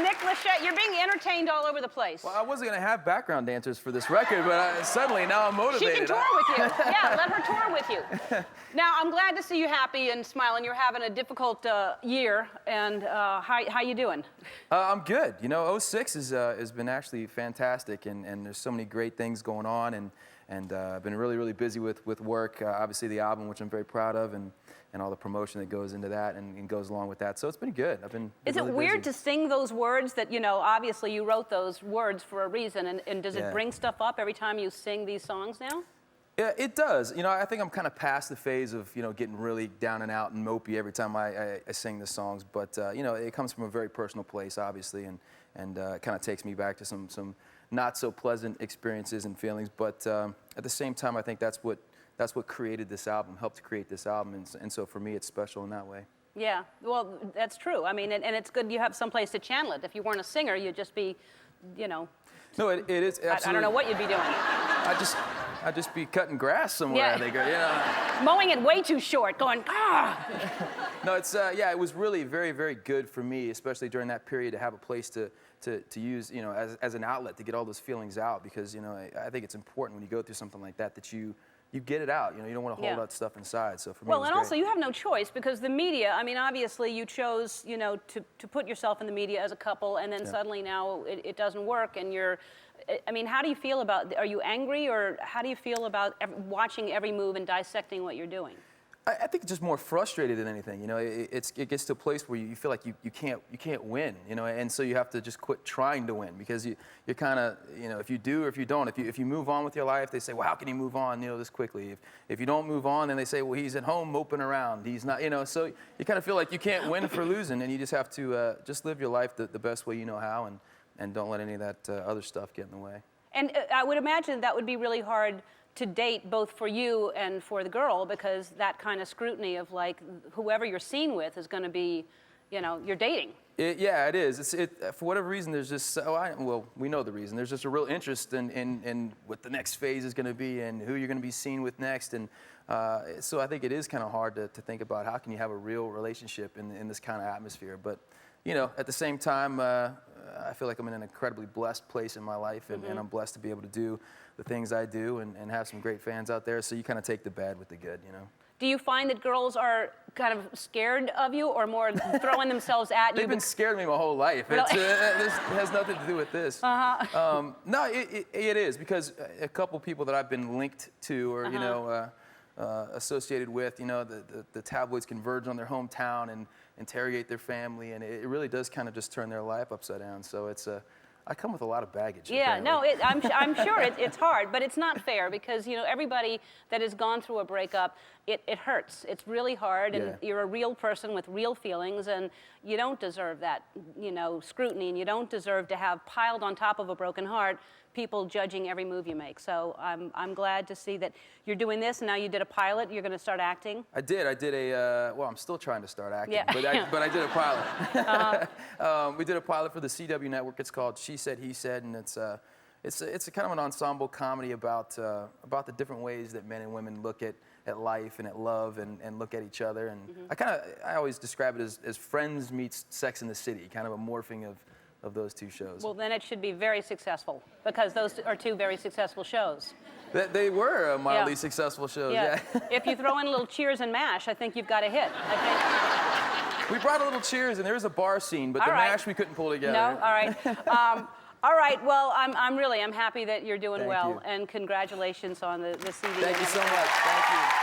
Nick Lachey. You're being entertained all over the place. Well, I wasn't going to have background dancers for this record, but suddenly now I'm motivated. She can tour with you. Yeah, let her tour with you. Now, I'm glad to see you happy and smiling. You're having a difficult year, and how you doing? I'm good. You know, '06 has been actually fantastic, and there's so many great things going on, and I've been really, really busy with work. Obviously, the album, which I'm very proud of, and all the promotion that goes into that and goes along with that. So it's been good. Is it weird to sing those words that, you know, obviously you wrote those words for a reason, and does it bring stuff up every time you sing these songs now? Yeah, it does. You know, I think I'm kind of past the phase of, you know, getting really down and out and mopey every time I sing the songs. But, you know, it comes from a very personal place, obviously, and it kind of takes me back to some not so pleasant experiences and feelings. But at the same time, I think that's what created this album, helped create this album. And so for me, it's special in that way. Yeah, well, that's true. I mean, and it's good you have someplace to channel it. If you weren't a singer, you'd just be, you know. No, it is absolutely. I don't know what you'd be doing. I'd just be cutting grass somewhere, I think, you know. Mowing it way too short, going, ah! No, yeah, it was really very, very good for me, especially during that period, to have a place to use, you know, as an outlet to get all those feelings out, because, you know, I think it's important when you go through something like that you get it out. You know, you don't want to hold that stuff inside. So for me, well, and also you have no choice, because the media, I mean, obviously you chose, you know, to put yourself in the media as a couple, and then suddenly now it doesn't work, and you're, I mean, how do you feel about, are you angry, or how do you feel about watching every move and dissecting what you're doing? I think it's just more frustrated than anything. You know, it gets to a place where you feel like you can't win. You know, and so you have to just quit trying to win, because you're kind of, you know, if you do or if you don't. If you move on with your life, they say, well, how can you move on, you know, this quickly? If you don't move on, then they say, well, he's at home moping around. He's not, you know. So you kind of feel like you can't win for losing, and you just have to just live your life the best way you know how, and don't let any of that other stuff get in the way. And I would imagine that would be really hard to date, both for you and for the girl, because that kind of scrutiny of, like, whoever you're seen with is going to be, you know, you're dating. Yeah, it is. For whatever reason, there's just, well, we know the reason. There's just a real interest in what the next phase is going to be and who you're going to be seen with next. And so I think it is kind of hard to think about how can you have a real relationship in this kind of atmosphere. But, you know, at the same time, I feel like I'm in an incredibly blessed place in my life, and I'm blessed to be able to do the things I do and have some great fans out there. So you kind of take the bad with the good, you know. Do you find that girls are kind of scared of you, or more throwing themselves at you? They've been scared of me my whole life. It has nothing to do with this. No, it is, because a couple people that I've been linked to, or you know, associated with, you know, the tabloids converge on their hometown and interrogate their family, and it really does kind of just turn their life upside down. So it's I come with a lot of baggage. Yeah, no, I'm sure it's hard, but it's not fair, because, you know, everybody that has gone through a breakup, it hurts. It's really hard, and you're a real person with real feelings, and you don't deserve that, you know, scrutiny, and you don't deserve to have piled on top of a broken heart people judging every move you make. So I'm glad to see that you're doing this, and now you did a pilot. You're going to start acting. I did well, I'm still trying to start acting, but I did a pilot. We did a pilot for the CW network. It's called She Said, He Said, and it's a kind of an ensemble comedy about the different ways that men and women look at life and at love and look at each other. And I always describe it as Friends meets Sex in the City, kind of a morphing of those two shows. Well, then it should be very successful, because those are two very successful shows. They were mildly successful shows, yeah. If you throw in a little Cheers and MASH, I think you've got a hit. We brought a little Cheers, and there was a bar scene, but the MASH we couldn't pull together. No? All right. All right, well, I'm happy that you're doing well, and congratulations on the CD. Thank you so much. Thank you.